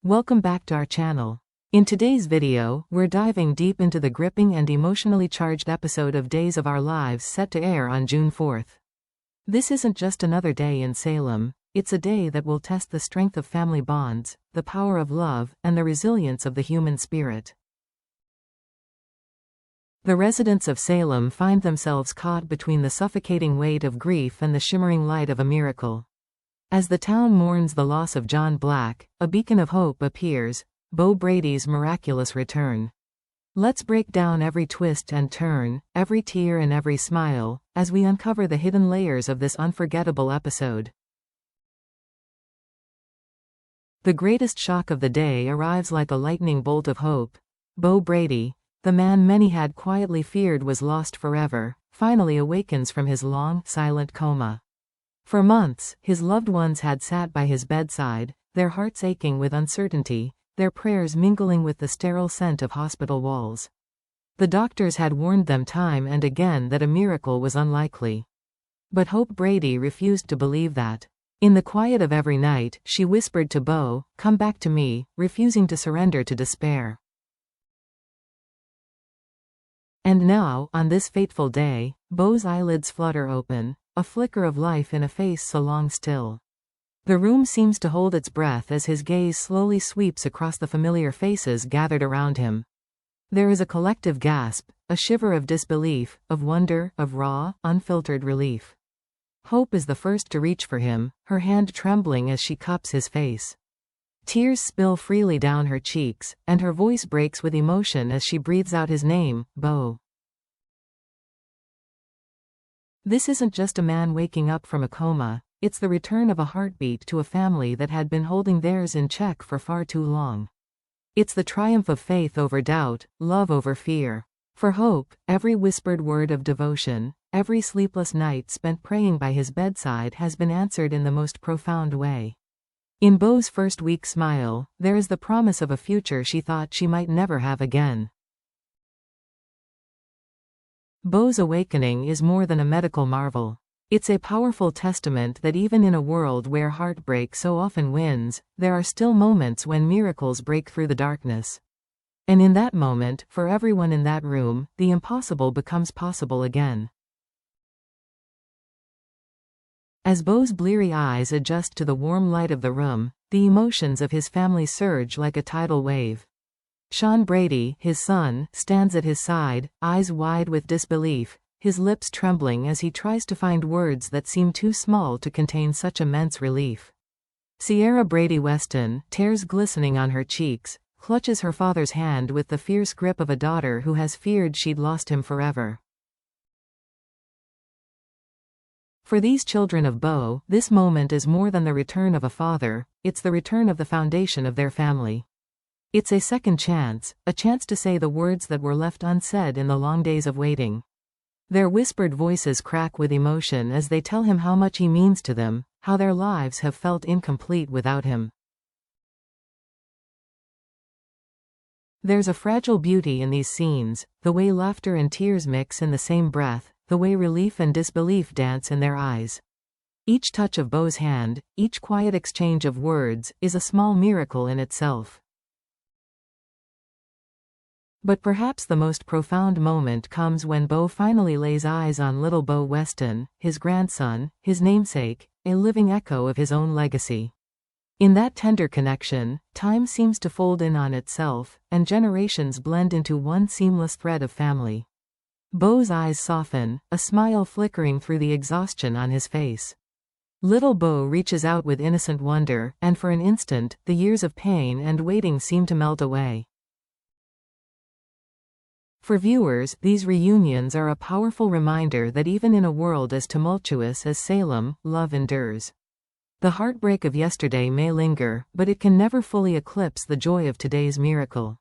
Welcome back to our channel. In today's video, we're diving deep into the gripping and emotionally charged episode of Days of Our Lives set to air on June 4th. This isn't just another day in Salem, it's a day that will test the strength of family bonds, the power of love, and the resilience of the human spirit. The residents of Salem find themselves caught between the suffocating weight of grief and the shimmering light of a miracle. As the town mourns the loss of John Black, a beacon of hope appears, Brady's miraculous return. Let's break down every twist and turn, every tear and every smile, as we uncover the hidden layers of this unforgettable episode. The greatest shock of the day arrives like a lightning bolt of hope. Brady, the man many had quietly feared was lost forever, finally awakens from his long, silent coma. For months, his loved ones had sat by his bedside, their hearts aching with uncertainty, their prayers mingling with the sterile scent of hospital walls. The doctors had warned them time and again that a miracle was unlikely. But Brady refused to believe that. In the quiet of every night, she whispered to Bo, "Come back to me," refusing to surrender to despair. And now, on this fateful day, Bo's eyelids flutter open, a flicker of life in a face so long still. The room seems to hold its breath as his gaze slowly sweeps across the familiar faces gathered around him. There is a collective gasp, a shiver of disbelief, of wonder, of raw, unfiltered relief. Hope is the first to reach for him, her hand trembling as she cups his face. Tears spill freely down her cheeks, and her voice breaks with emotion as she breathes out his name, Bo. This isn't just a man waking up from a coma, it's the return of a heartbeat to a family that had been holding theirs in check for far too long. It's the triumph of faith over doubt, love over fear. For Hope, every whispered word of devotion, every sleepless night spent praying by his bedside has been answered in the most profound way. In Bo's first weak smile, there is the promise of a future she thought she might never have again. Bo's awakening is more than a medical marvel. It's a powerful testament that even in a world where heartbreak so often wins, there are still moments when miracles break through the darkness. And in that moment, for everyone in that room, the impossible becomes possible again. As Bo's bleary eyes adjust to the warm light of the room, the emotions of his family surge like a tidal wave. Brady, his son, stands at his side, eyes wide with disbelief, his lips trembling as he tries to find words that seem too small to contain such immense relief. Brady Weston, tears glistening on her cheeks, clutches her father's hand with the fierce grip of a daughter who has feared she'd lost him forever. For these children of Bo, this moment is more than the return of a father, it's the return of the foundation of their family. It's a second chance, a chance to say the words that were left unsaid in the long days of waiting. Their whispered voices crack with emotion as they tell him how much he means to them, how their lives have felt incomplete without him. There's a fragile beauty in these scenes, the way laughter and tears mix in the same breath, the way relief and disbelief dance in their eyes. Each touch of Bo's hand, each quiet exchange of words, is a small miracle in itself. But perhaps the most profound moment comes when Bo finally lays eyes on little Bo Weston, his grandson, his namesake, a living echo of his own legacy. In that tender connection, time seems to fold in on itself, and generations blend into one seamless thread of family. Bo's eyes soften, a smile flickering through the exhaustion on his face. Little Bo reaches out with innocent wonder, and for an instant, the years of pain and waiting seem to melt away. For viewers, these reunions are a powerful reminder that even in a world as tumultuous as Salem, love endures. The heartbreak of yesterday may linger, but it can never fully eclipse the joy of today's miracle.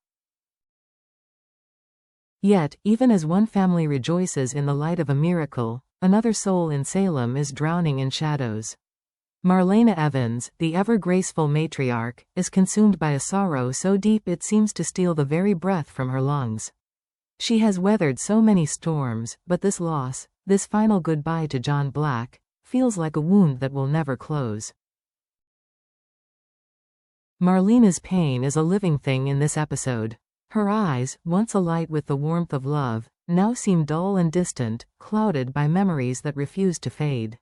Yet, even as one family rejoices in the light of a miracle, another soul in Salem is drowning in shadows. Marlena Evans, the ever-graceful matriarch, is consumed by a sorrow so deep it seems to steal the very breath from her lungs. She has weathered so many storms, but this loss, this final goodbye to John Black, feels like a wound that will never close. Marlena's pain is a living thing in this episode. Her eyes, once alight with the warmth of love, now seem dull and distant, clouded by memories that refuse to fade.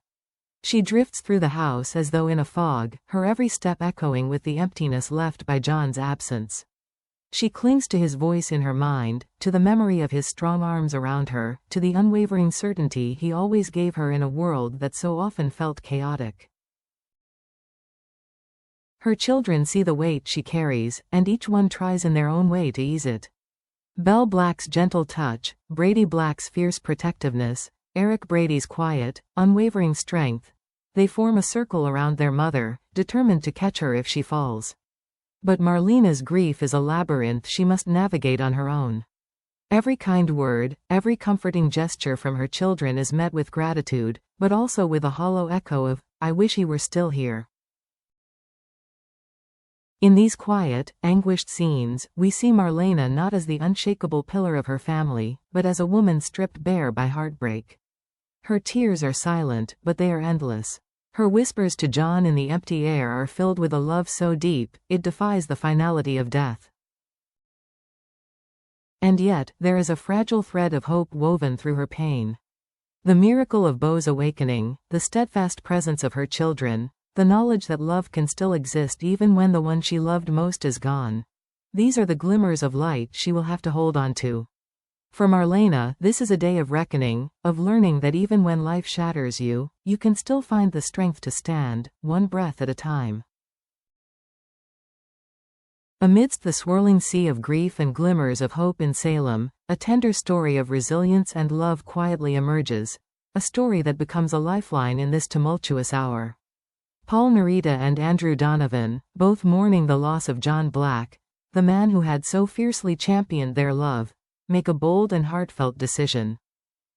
She drifts through the house as though in a fog, her every step echoing with the emptiness left by John's absence. She clings to his voice in her mind, to the memory of his strong arms around her, to the unwavering certainty he always gave her in a world that so often felt chaotic. Her children see the weight she carries, and each one tries in their own way to ease it. Belle Black's gentle touch, Brady Black's fierce protectiveness, Eric Brady's quiet, unwavering strength. They form a circle around their mother, determined to catch her if she falls. But Marlena's grief is a labyrinth she must navigate on her own. Every kind word, every comforting gesture from her children is met with gratitude, but also with a hollow echo of, "I wish he were still here." In these quiet, anguished scenes, we see Marlena not as the unshakable pillar of her family, but as a woman stripped bare by heartbreak. Her tears are silent, but they are endless. Her whispers to John in the empty air are filled with a love so deep, it defies the finality of death. And yet, there is a fragile thread of hope woven through her pain. The miracle of Beau's awakening, the steadfast presence of her children, the knowledge that love can still exist even when the one she loved most is gone. These are the glimmers of light she will have to hold on to. For Marlena, this is a day of reckoning, of learning that even when life shatters you, you can still find the strength to stand, one breath at a time. Amidst the swirling sea of grief and glimmers of hope in Salem, a tender story of resilience and love quietly emerges, a story that becomes a lifeline in this tumultuous hour. Paul Nerita and Andrew Donovan, both mourning the loss of John Black, the man who had so fiercely championed their love, make a bold and heartfelt decision.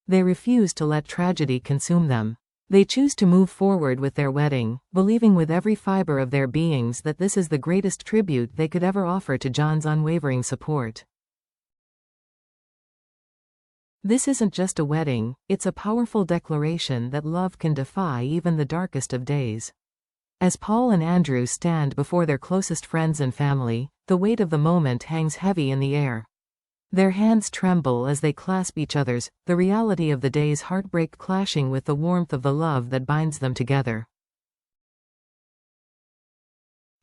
They refuse to let tragedy consume them. They choose to move forward with their wedding, believing with every fiber of their beings that this is the greatest tribute they could ever offer to John's unwavering support. This isn't just a wedding, it's a powerful declaration that love can defy even the darkest of days. As Paul and Andrew stand before their closest friends and family, the weight of the moment hangs heavy in the air. Their hands tremble as they clasp each other's, the reality of the day's heartbreak clashing with the warmth of the love that binds them together.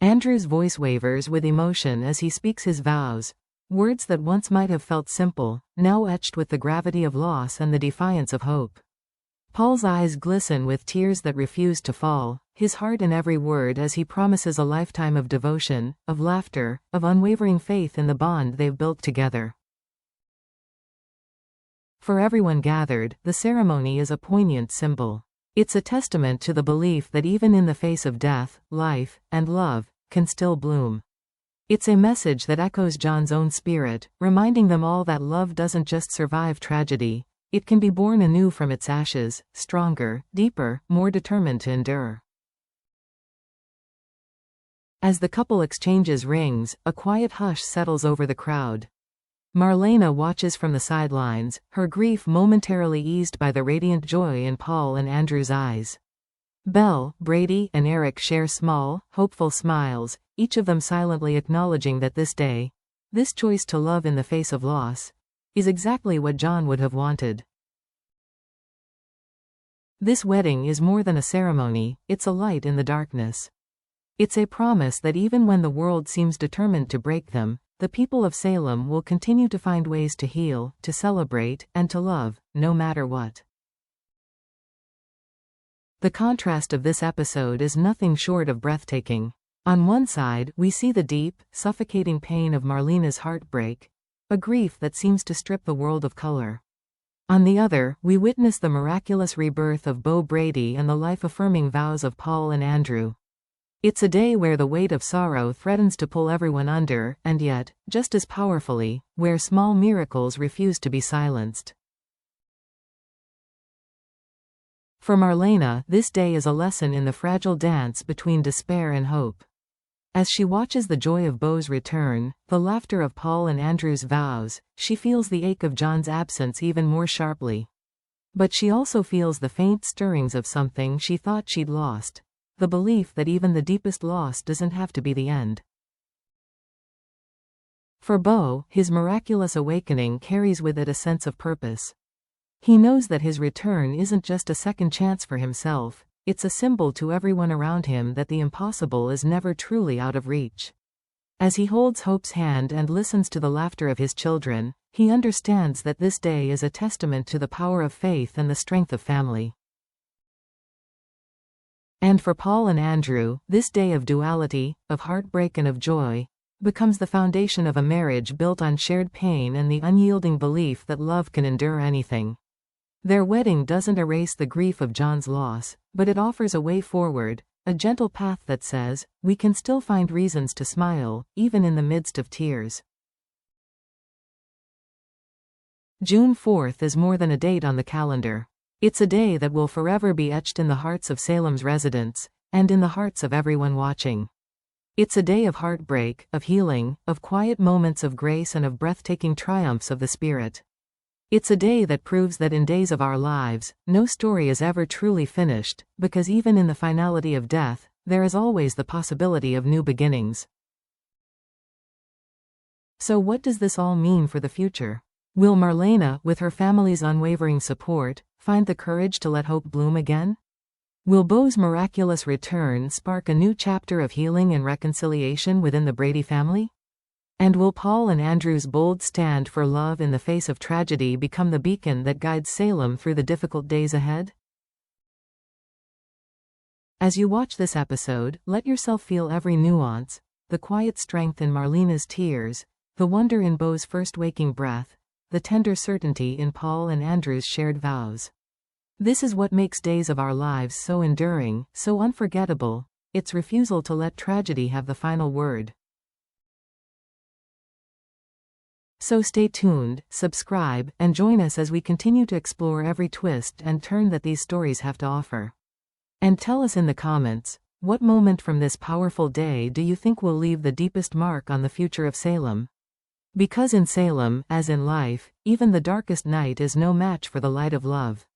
Andrew's voice wavers with emotion as he speaks his vows, words that once might have felt simple, now etched with the gravity of loss and the defiance of hope. Paul's eyes glisten with tears that refuse to fall, his heart in every word as he promises a lifetime of devotion, of laughter, of unwavering faith in the bond they've built together. For everyone gathered, the ceremony is a poignant symbol. It's a testament to the belief that even in the face of death, life, and love, can still bloom. It's a message that echoes John's own spirit, reminding them all that love doesn't just survive tragedy, it can be born anew from its ashes, stronger, deeper, more determined to endure. As the couple exchanges rings, a quiet hush settles over the crowd. Marlena watches from the sidelines, her grief momentarily eased by the radiant joy in Paul and Andrew's eyes. Belle, Brady, and Eric share small, hopeful smiles, each of them silently acknowledging that this day, this choice to love in the face of loss, is exactly what John would have wanted. This wedding is more than a ceremony, it's a light in the darkness. It's a promise that even when the world seems determined to break them, the people of Salem will continue to find ways to heal, to celebrate, and to love, no matter what. The contrast of this episode is nothing short of breathtaking. On one side, we see the deep, suffocating pain of Marlena's heartbreak, a grief that seems to strip the world of color. On the other, we witness the miraculous rebirth of Beau Brady and the life-affirming vows of Paul and Andrew. It's a day where the weight of sorrow threatens to pull everyone under, and yet, just as powerfully, where small miracles refuse to be silenced. For Marlena, this day is a lesson in the fragile dance between despair and hope. As she watches the joy of Beau's return, the laughter of Paul and Andrew's vows, she feels the ache of John's absence even more sharply. But she also feels the faint stirrings of something she thought she'd lost, the belief that even the deepest loss doesn't have to be the end. For Bo, his miraculous awakening carries with it a sense of purpose. He knows that his return isn't just a second chance for himself, it's a symbol to everyone around him that the impossible is never truly out of reach. As he holds Hope's hand and listens to the laughter of his children, he understands that this day is a testament to the power of faith and the strength of family. And for Paul and Andrew, this day of duality, of heartbreak and of joy, becomes the foundation of a marriage built on shared pain and the unyielding belief that love can endure anything. Their wedding doesn't erase the grief of John's loss, but it offers a way forward, a gentle path that says, we can still find reasons to smile, even in the midst of tears. June 4th is more than a date on the calendar. It's a day that will forever be etched in the hearts of Salem's residents, and in the hearts of everyone watching. It's a day of heartbreak, of healing, of quiet moments of grace and of breathtaking triumphs of the spirit. It's a day that proves that in days of our lives, no story is ever truly finished, because even in the finality of death, there is always the possibility of new beginnings. So what does this all mean for the future? Will Marlena, with her family's unwavering support, find the courage to let hope bloom again? Will Bo's miraculous return spark a new chapter of healing and reconciliation within the Brady family? And will Paul and Andrew's bold stand for love in the face of tragedy become the beacon that guides Salem through the difficult days ahead? As you watch this episode, let yourself feel every nuance, the quiet strength in Marlena's tears, the wonder in Bo's first waking breath, the tender certainty in Paul and Andrew's shared vows. This is what makes days of our lives so enduring, so unforgettable, its refusal to let tragedy have the final word. So stay tuned, subscribe, and join us as we continue to explore every twist and turn that these stories have to offer. And tell us in the comments, what moment from this powerful day do you think will leave the deepest mark on the future of Salem? Because in Salem, as in life, even the darkest night is no match for the light of love.